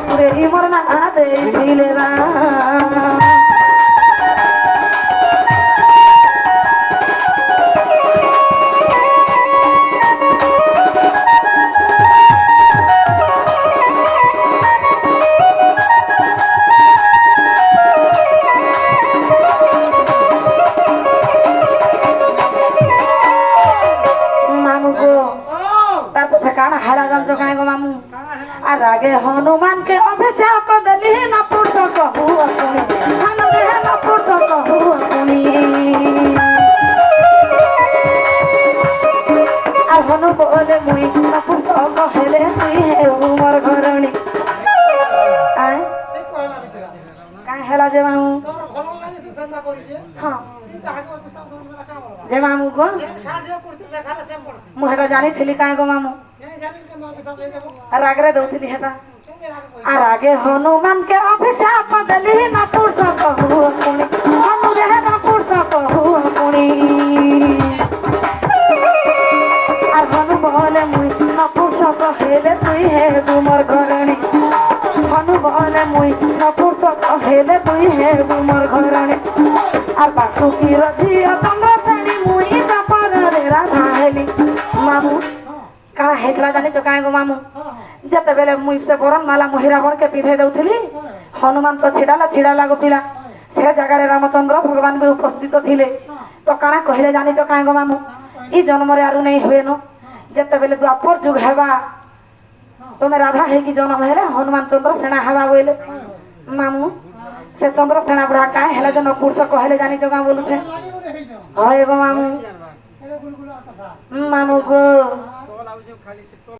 পুরে মোর না দেখিলে রাম আর আগে হনুমানকে অভিশাপ দিলি না পুরুষ কহু আপনি হনুরে না পুরুষ কহু আপনি আর হনু বলে মুই না পুরুষ কহেলে তুই হেউ মোর ঘরণী আয় কাই হেলা যে মামু হ্যাঁ যে মামু গো ମୁଁ ହେଟା ଜାଣିଥିଲି କାଇଁ ଗো ମାମୁ ରାଗରେ ଦଉଥିଲି ହେଟା আর আগে হনুমানকে অভিশাপ দিলি না পুরুষ কহু আপনি হনুরে না পুরুষ কহু আপনি আর হনু বলে মুই না পুরুষ কহেলে তুই হেবু মোর ঘরণী হনু বলে মুই না পুরুষ কহেলে তুই হেবু মোর ঘরণী আর বাসুকির ঝিও তঙ্গ শ্রেণী মুই বাপরে রাধা হেলি মামু কাଣା ହେଇଥିଲା ଜାଣିଛ କାଇଁ ଗো ମାମୁ ଯେତେବେଳେ ମୁଇଁ ସେ ବରণ ମାଲା ମହିରାବଣକେ ପିନ୍ଧେଇ ଦଉଥିଲି ହନୁମାନ ତ ଛିଡ଼ା ଲାଗୁଥିଲା ସେ ଜାଗାରେ ରାମଚନ୍ଦ୍ର ଭଗବାନ ବି ଉପସ୍ଥିତ ଥିଲେ ତ କାଣା କହିଲେ ଜାଣିଛ କାଇଁ ଗো ମାମୁ ଇ ଜନ୍ମରେ ଆରୁ ନେଇ ହୁଏନ ଯେତେବେଳେ ଦ୍ୱାପର ଯୁଗ ହେବା ତମେ ରାଧା ହେଇକି ଜନ୍ମ ହେଲେ ହନୁମାନ ଚନ୍ଦ୍ର ସେଣା ହେବା ବୋଇଲେ ମାମୁ ସେ ଚନ୍ଦ୍ର ସେଣା ବୁଢା କାଇଁ ହେଲେ ଯେ ନପୁରୁଷ କହିଲେ ଜାଣିଛ କାଁ ବୋଲୁଛେ ହଏ ଗো ମାମୁ ମାମୁ ଗো